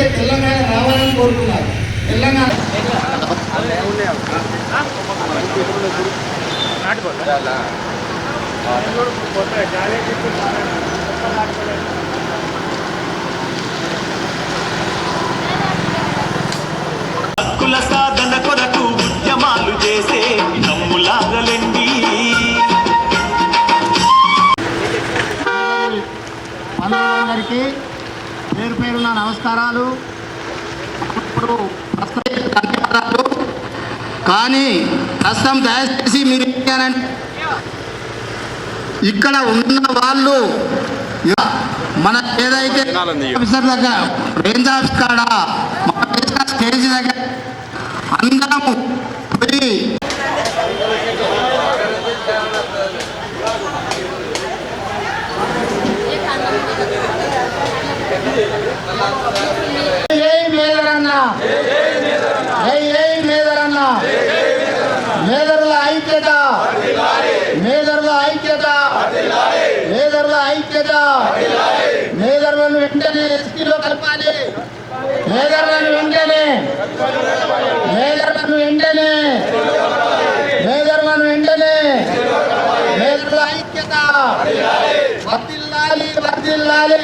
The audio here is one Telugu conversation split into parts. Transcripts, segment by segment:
అయితే తెలంగాణ రావాలని కోరుకున్నారు. తెలంగాణ హక్కుల సాధన కొరకు ఉద్యమాలు చేసే నమ్ములాగలండి. అందరికీ పేరు పేరున నమస్కారాలు. ఇప్పుడు ధన్యవాదాలు. కానీ ప్రస్తుతం దయచేసి మీరు ఇక్కడ ఉన్న వాళ్ళు మన ఏదైతే ఆఫీసర్ దగ్గర రేంజ్ ఆఫీస్ కాడ మన స్టేజ్ దగ్గర అందరము పోయి మేదరుల ఐక్యత, మేదరుల ఐక్యత, మేదరుల ఐక్యత. మేదరులను వెంటనే ఎస్పీలో కలపాలి. మేదరులను వెంటనే, మేదరులను వెంటనే, మేదరులను వెంటనే. మేదరుల ఐక్యత వర్ధిల్లాలి, వర్ధిల్లాలి.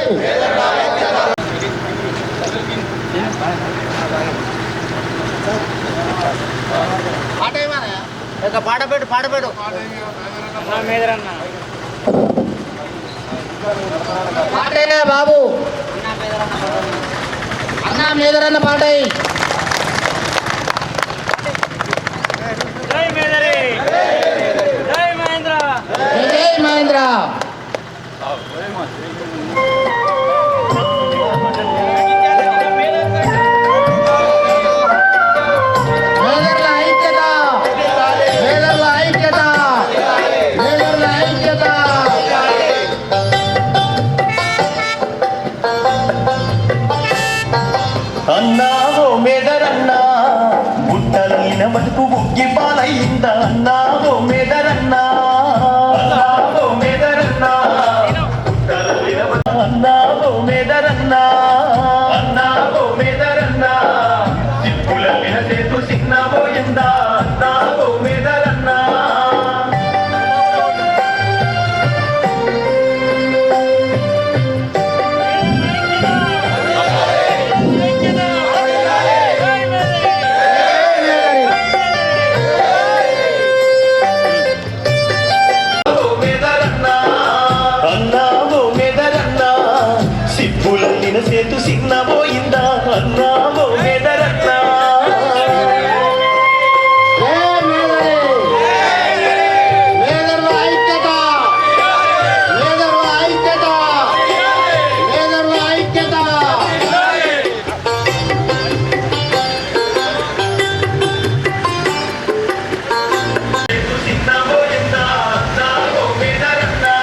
పాడబెట్టు పాడబెట్టు పాటేనా బాబు, అన్నా మేదరన్న పాటై. జై మేదరి, జై మహేంద్ర, జై మహేంద్ర. అన్నా ఓ మేదరన్నా గుట్టలైన బతుకు బుగ్గి పాలయ్యిందా. అన్నా ఓ మేదరన్నా, అన్నా ఓ మేదరన్నా గుట్టలైన బతుకు. అన్నా ఓ మేదరన్నా, అన్నా ఓ మేదరన్నా సిప్పులైన చేతు సిన్నబోయిందా. అన్నా ఓ మేదరన్నా. సేతు సిన్నబోయిందా. అన్నా ఓ మేదరన్నా. మేదరుల ఐక్యత, మేదరుల ఐక్యత, మేదరుల ఐక్యత. సేతు సిన్నబోయిందా. అన్నా ఓ మేదరన్నా,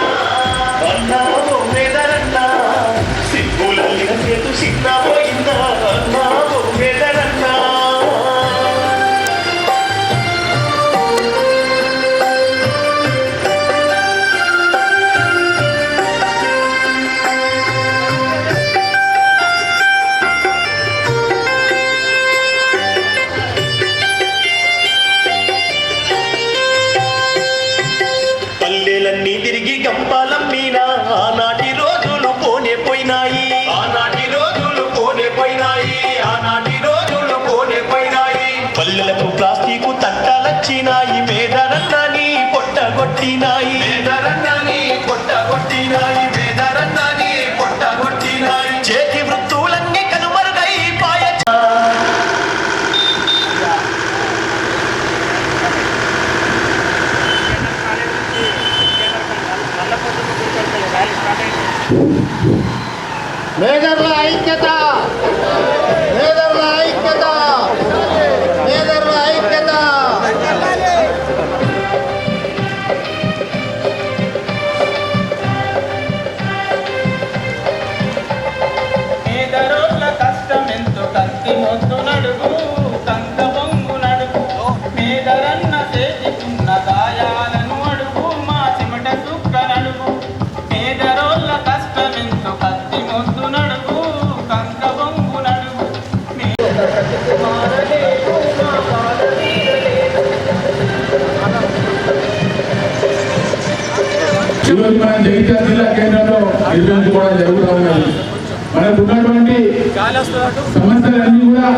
అన్నా ఓ మేదరన్నా సిప్పులైన చేతు సిన్నబోయిందా. అన్నా ఓ మేదరన్నా. పల్లెలన్నీ తిరిగి గంపాలమ్మీనా. ఆనాటి రోజులు పోనే పోయినాయి, ఆనాటి రోజులు పోనే పోయినాయి, ఆనాటి రోజులు పోనే పోయినాయి. పల్లెలకు ప్లాస్టిక్ తట్టాలొచ్చినాయి. మేదరన్నని పొట్టగొట్టినాయి, మేదరన్నని పొట్టగొట్టినాయి, మేదరన్నని పొట్టగొట్టినాయి. చేతి వృత్తులన్నీ కనుమరుగైపాయ. మేదరుల ఐక్యత, మేదరుల ఐక్యత, మేదరుల ఐక్యత. నిర్వహించుకోవడం జరుగుతూ ఉన్నది. మనకు ఉన్నటువంటి సమస్యలన్నీ కూడా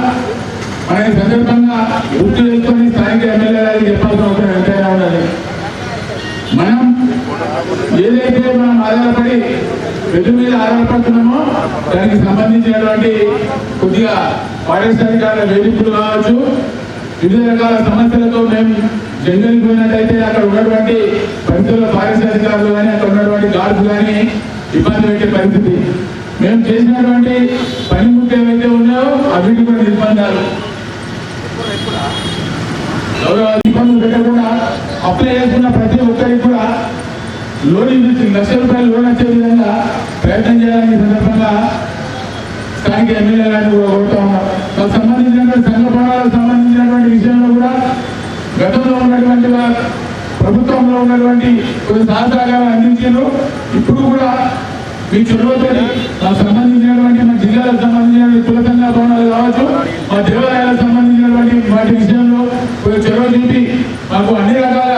మన ఈ సందర్భంగా గుర్తు చేసుకొని స్థానిక ఎమ్మెల్యే గారికి చెప్పాల్సిన అవసరం ఎంతైనా ఉన్నది. మనం ఏదైతే మనం ఆధారపడి పెద్ద మీద ఆధారపడుతున్నామో దానికి సంబంధించినటువంటి కొద్దిగా పారిశ్రామికాల వేదికలు కావచ్చు, వివిధ రకాల సమస్యలతో మేము జంగల్కి పోయినట్టయితే అక్కడ ఉన్నటువంటి పరిస్థితుల్లో పారిశ్రామికాలు కానీ అక్కడ ఉన్నటువంటి గార్డ్స్ కానీ ఇబ్బంది పెట్టే పరిస్థితి. మేము చేసినటువంటి పనిముట్లు ఏవైతే ఉన్నాయో అవిటి కూడా నిర్బంధాలు ఇబ్బందులు పెట్టకుండా అప్లై చేసుకున్న ప్రతి ఒక్కరికి కూడా లోన్ ₹1,00,000 లోన్ వచ్చే విధంగా ప్రయత్నం చేయాలని సందర్భంగా స్థానిక ఎమ్మెల్యే గారిని కూడా కోరుతా ఉన్నాం. మాకు సంబంధించినటువంటి సంఘ భవనాలకు సంబంధించినటువంటి విషయంలో కూడా గతంలో ఉన్నటువంటి ప్రభుత్వంలో ఉన్నటువంటి కొన్ని సహకారాలు అందించారు. ఇప్పుడు కూడా మీ చొరవతో మాకు సంబంధించినటువంటి మా జిల్లాలకు సంబంధించినటువంటి కుల సంఘ భవనాలు కావచ్చు, మా దేవాలయాలకు సంబంధించినటువంటి వాటి విషయంలో కొంచెం చొరవ చూపి మాకు అన్ని రకాల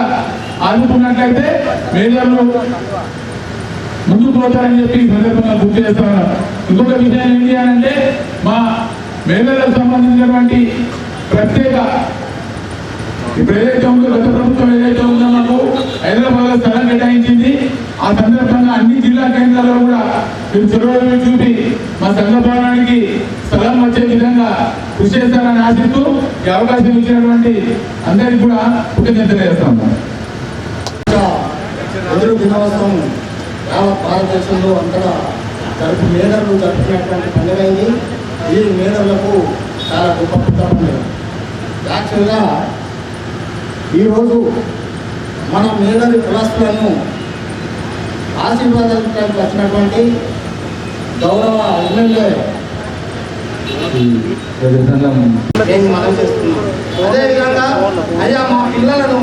ఆదుకున్నట్లయితే మేజర్లు ముందుకు పోతారని చెప్పి ఈ సందర్భంగా గుర్తు చేస్తాను. ఇంకొక విషయం ఏంటి అని అంటే మా మేజర్లకు సంబంధించినటువంటి ప్రత్యేక ఇప్పుడు ఏదైతే ఉందో గత ప్రభుత్వం ఏదైతే ఉందో మాకు హైదరాబాద్ లో స్థలం కేటాయించింది. ఆ సందర్భంగా అన్ని జిల్లా కేంద్రాల్లో కూడా మీరు చొరవ చూపి మా సంఘ భవనానికి స్థలం వచ్చే విధంగా కృషి చేస్తారని ఆశిస్తూ ఈ అవకాశం ఇచ్చినటువంటి అందరికీ కూడా కృతజ్ఞతలు చేస్తాము. ఎదురు దినోత్సవం యావత్ భారతదేశంలో అంతటా మేధర్లు జరుపుకునేటువంటి పండుగ ఇది. ఈ మేధర్లకు చాలా గొప్ప పుట్ట పండుగ. యాక్చువల్గా ఈరోజు మన మేధరి కులస్తులను ఆశీర్వాదానికి వచ్చినటువంటి గౌరవ ఎమ్మెల్యే నేను మనం చేస్తున్నాం. అదేవిధంగా అయ్యా మా పిల్లలను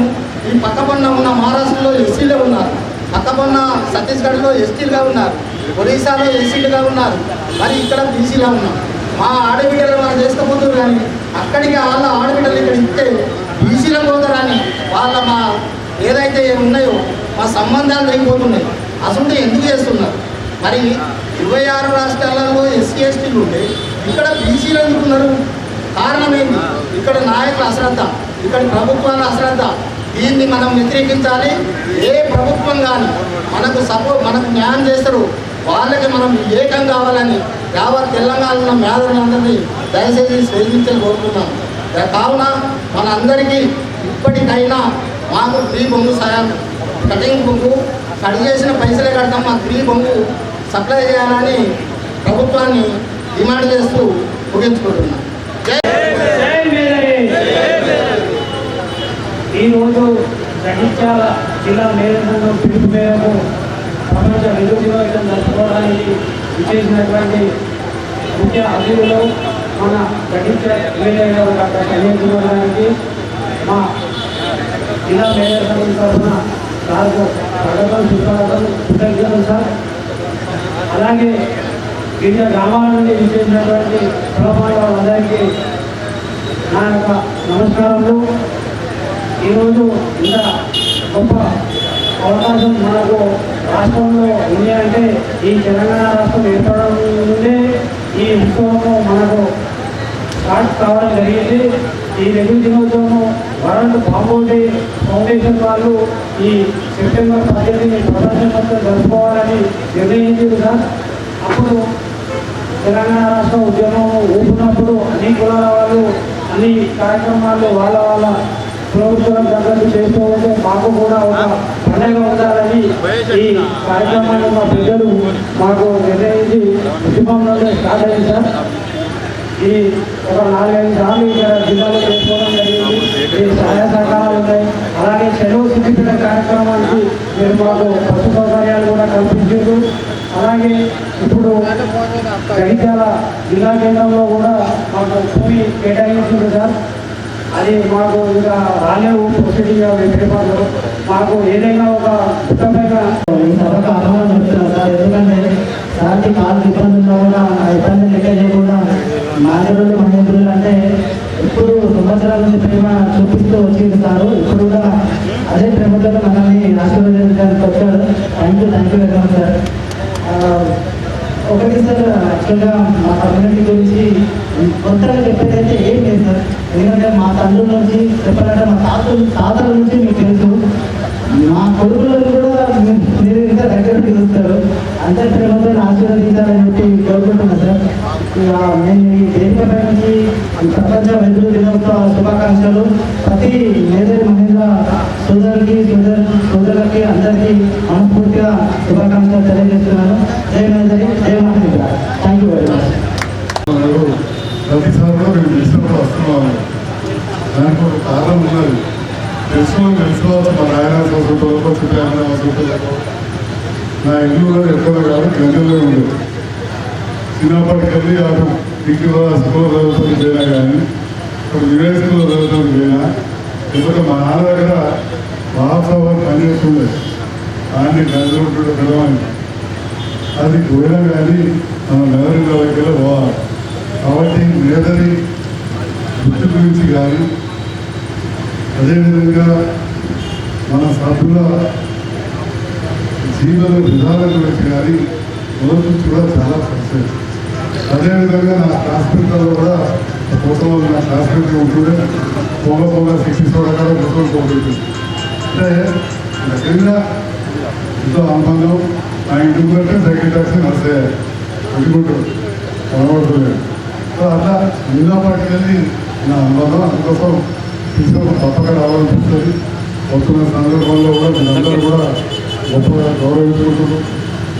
ఈ పక్కపన్న ఉన్న మహారాష్ట్రలో ఎస్సీలు ఉన్నారు, పక్కపన్న ఛత్తీస్గఢ్లో ఎస్టీలుగా ఉన్నారు, ఒరిస్సాలో ఎస్సీలుగా ఉన్నారు, మరి ఇక్కడ బీసీగా ఉన్నారు. మా ఆడబిడ్డలు మనం చేసుకోబోతున్నారు కానీ అక్కడికి వాళ్ళ ఆడబిడ్డలు ఇక్కడ ఇస్తే బీసీల పోతారని వాళ్ళ మా ఏదైతే ఉన్నాయో మా సంబంధాలు తెగిపోతున్నాయి. అసలు ఎందుకు చేస్తున్నారు? మరి 26 రాష్ట్రాలలో ఎస్సీ ఎస్టీలు ఉంటే ఇక్కడ బీసీలు ఎందుకున్నారు? కారణం ఏంటి? ఇక్కడ నాయకుల అశ్రద్ధ, ఇక్కడ ప్రభుత్వాల అశ్రద్ధ. దీన్ని మనం వ్యతిరేకించాలి. ఏ ప్రభుత్వం కానీ మనకు న్యాయం చేస్తారు, వాళ్ళకి మనం ఏకం కావాలని యావత్ తెలంగాణలో మేధావులందరినీ దయచేసి స్వేదించని కోరుతున్నాం. కావున మనందరికీ ఇప్పటికైనా మాకు ఫ్రీ బొంగు సాయం కటింగ్ బొంగు కట్ చేసిన పైసలే కడతాం, మాకు ఫ్రీ బొంగు సప్లై చేయాలని ప్రభుత్వాన్ని డిమాండ్ చేస్తూ ముగించుకుంటున్నాం. ఈరోజు జగిత్యాల జిల్లా మేయర్ పిలుపు మేరకు ప్రపంచ విద్యుత్ దినోత్సవం జరుపుకోవడానికి విచ్చేసినటువంటి ముఖ్య అతిథులు మన జగిత్యాల ఎమ్మెల్యే గారు డాక్టర్ కళ్యాణ్ గారికి మా జిల్లా మేయర్ సంఘం తరఫున సార్కు కృతజ్ఞతలు సార్. అలాగే వివిధ గ్రామాల నుండి విచ్చేసినటువంటి కులపాల వాళ్ళందరికీ నా యొక్క నమస్కారములు. ఈరోజు ఇంత గొప్ప అవకాశం మనకు రాష్ట్రంలో ఉంది అంటే ఈ తెలంగాణ రాష్ట్రం ఏర్పడడం నుండే ఈ ఉత్సవము మనకు స్టార్ట్ కావడం జరిగింది. ఈ రెడ్డి దినోత్సవము వరల్డ్ బాంబోటి ఫౌండేషన్ వాళ్ళు ఈ సెప్టెంబర్ 18ని ప్రపంచం మొత్తం జరుపుకోవాలని నిర్ణయించారు సార్. అప్పుడు తెలంగాణ రాష్ట్ర ఉద్యమం ఊపినప్పుడు అన్ని కులాల వాళ్ళు అన్ని కార్యక్రమాలు వాళ్ళ ప్రభుత్వం తగ్గట్టు చేస్తూ ఉంటే మాకు కూడా ఒక పండుగ ఉండాలని ఈ కార్యక్రమాన్ని మా ప్రజలు మాకు నిర్ణయించి ఉద్యమంలో స్టార్ట్ అయింది సార్. ఈ ఒక 4-5 సార్లు ఇక్కడ జిల్లాలో చేసుకోవడం జరిగింది. ఈ సహాయ సహకారాలు ఉన్నాయి. అలాగే సెలవు సిద్ధిపీఠ కార్యక్రమానికి మీరు మాకు పశు సౌకర్యాలు కూడా కల్పించారు. అలాగే ఇప్పుడు జగిత్యాల జిల్లా కేంద్రంలో కూడా మాకు భూమి కేటాయించింది సార్. అది మాకు ఇంకా రాలేవు ప్రొసీడింగ్ వెంకటపాలు మాకు ఏదైనా ఒక పుట్టపైన సభకు ఆహ్వానం చెప్తున్నాం సార్. ఎందుకంటే సార్కి కాలు ఇబ్బంది ఉన్నా కూడా ఆ ఇబ్బంది లెక్క చేయకుండా మానవులు మహేంద్రులు అంటే ఇప్పుడు సంవత్సరాల నుంచి ప్రేమ చూపిస్తూ వచ్చింది సార్. ఇప్పుడు కూడా అదే ప్రేమతో మనల్ని ఆశీర్వదించడానికి వచ్చారు. Thank you very much sir. ఒకటి సార్, యాక్చువల్గా మా కమ్యూనిటీ గురించి కొత్తగా చెప్పేదైతే ఏం లేదు సార్. ఎందుకంటే మా తండ్రుల నుంచి చెప్పాలంటే మా తాతల నుంచి మీకు తెలుసు. మా కొడుకులను కూడా మీరు ఇంకా దగ్గర చూస్తారు. అందరి ప్రేమతో ఆశీర్వదించాలని చెప్పి కోరుకుంటున్నాను సార్. ఇక నేను ఈ వేదికపై నుంచి ప్రపంచ వైద్యుల దినోత్సవ శుభాకాంక్షలు ప్రతి మేజర్ మహిళా సోదరులకి అందరికీ మనస్ఫూర్తిగా శుభాకాంక్షలు తెలియజేస్తున్నాను. జై మేజరి, జై మహిళ. Thank you very much. ప్రతిసారి కూడా మేము తెలిసినప్పుడు వస్తున్నాము. దానికి ఒక కారణం ఉన్నది. తెలుసుకోవచ్చు. మా నాయన హాస్పిటల్కి చుట్టాయన హాస్పిటల్కు నా ఇల్లు కూడా ఎక్కడ కాదు, గంటలో ఉండదు. చిన్నప్పటికెళ్ళి అటు డిగ్రీ స్కూల్లో చదువుతుంది పోయినా కానీ ఇప్పుడు యూఎస్ స్కూల్లో చదువుతుంది పోయినా. ఎందుకంటే మా నాన్న దగ్గర మహాసభ పనిచేస్తుండే, దాన్ని గంటలు పిలవని అది పోయినా కానీ మన మెదడు దగ్గర పోవాలి. కాబట్టి మేదరి వృత్తి గురించి కానీ అదేవిధంగా మన సభ్యుల జీవన విధానం గురించి కానీ మొదటి నుంచి కూడా చాలా పరిచయం. అదేవిధంగా నా హాస్పిటల్లో కూడా పుస్తకంలో నా హాస్పిటల్ ఉంటుండే పొంగ 60 రకాల పుస్తకం పోతుంది. అంటే దగ్గరగా ఎంతో అనుబంధం. నా ఇంటికి కంటే సైకిల్ టాక్సీ నడిచేయాలి అనుకుంటాడు కనబడుతుంది. సో అట్లా చిన్నప్పటికెళ్ళి నా అనుబంధం. అందుకోసం తీసుకొని తప్పక రావాలనిపిస్తుంది. వస్తున్న సందర్భంలో కూడా మీరందరూ కూడా గొప్పగా గౌరవించుకుంటున్నారు.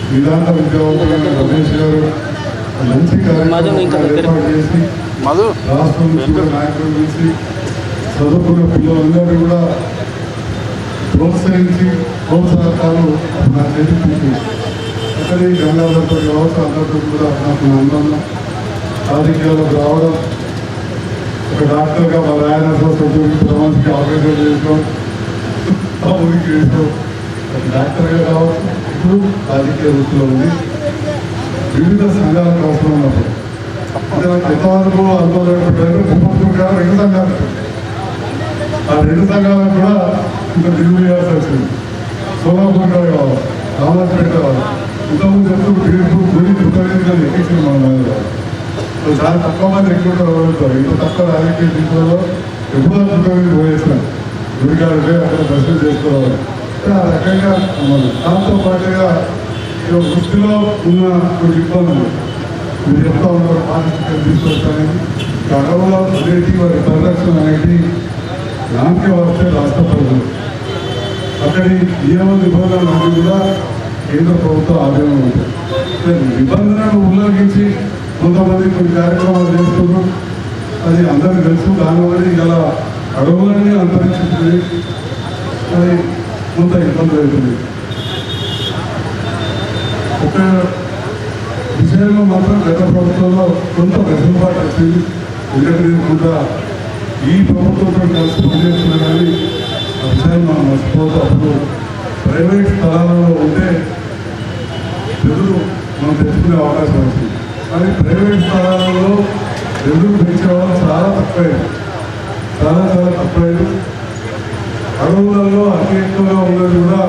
వేదాంత విద్యావంతులైన రమేష్ గారు మంచి కార్యక్రమం ఏర్పాటు చేసి రాష్ట్రం నుంచి కూడా నాయకులు చేసి చదువుకున్న పిల్లలందరినీ కూడా ప్రోత్సహించి ప్రోత్సాహకాలు నా చేతికి అక్కడి గంగాధర్తో కావచ్చు అందరితో కూడా నాకు అనుబంధం. రాజకీయాలకు రావడం, ఒక డాక్టర్గా మా ఆయన ప్రమాణకి ఆపరేషన్ చేసాం, ఆ ఊరికి చేసాం. ఒక డాక్టర్గా కావచ్చు, ఇప్పుడు రాజకీయ వృత్తిలో ఉంది. వివిధ సంఘాలకు అవసరం ఉన్నప్పుడు అంటే నాకు ఎంతవరకు అనుభవం ముఖ్యమంత్రి 2 సంఘాలు, ఆ 2 సంఘాలకు కూడా ఇంకా దిగులు చేయాల్సి వచ్చింది. సోలాపూర్ కావాలి, రామరాజపేట కావాలి. ఇంతకుముందు చెప్తూ తీర్పు గురి కృతజ్ఞతలు ఎక్కించింది మన మీద. చాలా తక్కువ మంది ఎక్కువ రాగలుగుతారు. ఇంత తక్కువ రాజకీయ జీవితంలో ఎప్పుడో కృతజ్ఞత పోయేసిన గురికాడితే అక్కడ దర్శనం చేసుకోవాలి. ఆ రకంగా దాంతో పాటుగా వృత్తిలో ఉన్న కొన్ని ఇబ్బందులు మీరు చెప్తా ఉన్నారు. పారిశుద్ధ్యం తీసుకొస్తానని అడవుల అనేది వారి పరిరక్షణ అనేది దానికే వస్తే రాష్ట్ర ప్రజలు అక్కడి నియమ నిబంధనలు అన్నీ కూడా కేంద్ర ప్రభుత్వం ఆధీనంలో ఉంటాయి. నిబంధనలను ఉల్లంఘించి కొంతమంది కొన్ని కార్యక్రమాలు చేస్తున్నారు. అది అందరికీ తెలుసు. దానివల్ల ఇలా అడవులన్నీ అంతరించుతుంది. అది కొంత ఇబ్బంది అవుతుంది. ఒక విషయంలో మాత్రం గత ప్రభుత్వంలో కొంత వెసులుబాటు వచ్చింది. ఎందుకంటే కొంత ఈ ప్రభుత్వంతో కలిసి పనిచేస్తున్నా కానీ ఆ విషయాన్ని మనం మర్చిపోతూ అప్పుడు ప్రైవేట్ స్థలాలలో ఉంటే ఎదురు మనం తెచ్చుకునే అవకాశం వచ్చింది. కానీ ప్రైవేట్ స్థలాలలో ఎదురు పెంచే వాళ్ళు చాలా తక్కువైంది. చాలా తక్కువైంది. అడవులలో అతి ఎక్కువగా ఉన్నది కూడా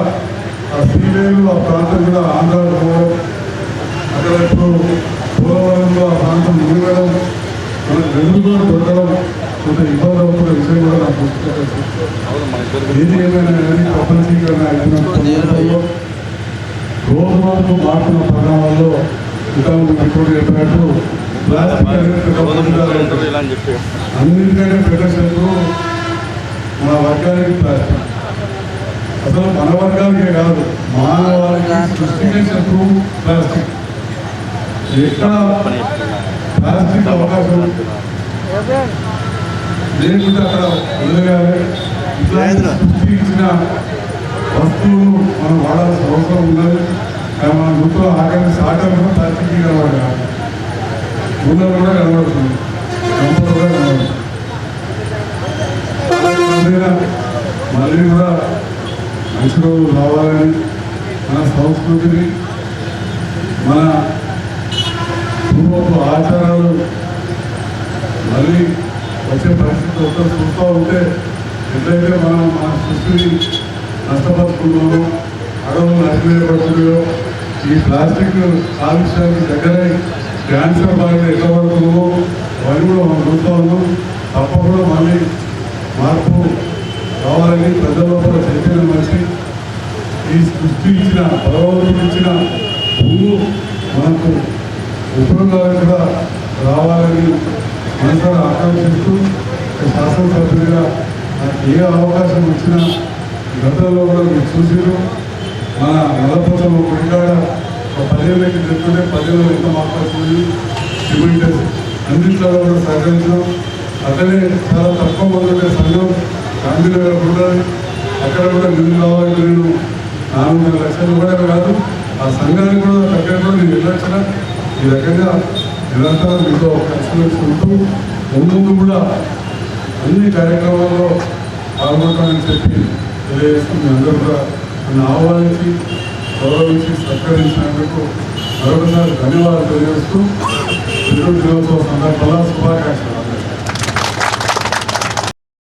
ఆ సీలేలు, ఆ ప్రాంతం కూడా ఆంధ్రాలో పోవడం, అక్కడ ఇప్పుడు పోలవరంలో ఆ ప్రాంతం మునిగడం, మనకు ఎదురు కూడా దొరకడం కొంత ఇబ్బంది అవుతున్న విషయం కూడా నాకు గుర్తుపెట్టాల్సి. ఏది ఏమైనా కానీ ప్రపంచీకరణ అయిన సందర్భంలో రోజు రోజుకు మారుతున్న పరిణామాల్లో ఇంతకుముందు ఇప్పుడు చెప్పినట్టు ప్లాస్టిక్ అనేది అన్నింటికంటే పెద్ద శత్రువు మన వర్గానికి ప్లాస్టిక్. అసలు మన వర్గానికే కాదు, మానవాళికి సృష్టించే శత్రువు ప్లాస్టిక్. ఎక్కడ ప్లాస్టిక్ అవకాశం లేకుంటే అక్కడ వదిలేయాలి. ఇట్లా సృష్టించిన వస్తువులు మనం వాడాల్సిన అవసరం ఉన్నది. కానీ మన గుర్తులో ఆఖరి సాటలు కూడా ప్లాస్టిక్ కనబడాలి, ఊళ్ళో కూడా కనబడుతుంది, గంపలు కూడా కనబడుతుంది. మళ్ళీ కూడా మంచి రోజులు రావాలని మన సంస్కృతిని, మన పూర్వపు ఆచారాలు మళ్ళీ వచ్చే పరిస్థితి ఒకరు చూస్తూ ఉంటే ఎట్లయితే మనం మన సృష్టిని నష్టపరుచుకున్నామో, అడవులు నష్టపడుతున్నాయో ఈ ప్లాస్టిక్ కాలుష్యానికి దగ్గరై క్యాన్సర్ బాగా ఎట్లా పడుతుందో అవి కూడా మనం చూస్తూ ఉన్నాం. తప్పకుండా మళ్ళీ మార్పు కావాలని ప్రజల లోపల చైతన్యం వచ్చి ఈ సృష్టి ఇచ్చిన భగవంతుడు ఇచ్చిన భూము మనకు ఉపయోగాలు కూడా రావాలని మనసారా ఆకాంక్షిస్తూ శాసనసభ్యుడిగా నాకు ఏ అవకాశం వచ్చినా గతంలో కూడా మీరు చూసారు. మన నల్లపచ్చలో గుడికాడ 10 ఏళ్ళకి చెప్తుంటే 10 ఏళ్ళు ఎంత మాట్లాడుతుంది సిమెంట్ అన్నింటిలో కూడా సహకరించడం. అక్కడే చాలా తక్కువ మంది ఉండే సంఘం గాంధీలో కూడా అక్కడ కూడా నిధులు కావాలి. నేను 400 లక్షలు కూడా కాదు, ఆ సంఘానికి కూడా దగ్గర కూడా నేను వెళ్ళొచ్చిన. ఈ రకంగా నిరంతరం మీతో కలిసి ఉంటూ ముందు కూడా అన్ని కార్యక్రమాల్లో పాల్గొంటానని చెప్పి తెలియజేస్తుంది. అందరూ కూడా నన్ను ఆహ్వానించి గౌరవించి సత్కరించినందుకు మరొకసారి ధన్యవాదాలు తెలియజేస్తూ దినోత్సవ సందర్భంగా శుభాకాంక్షలు.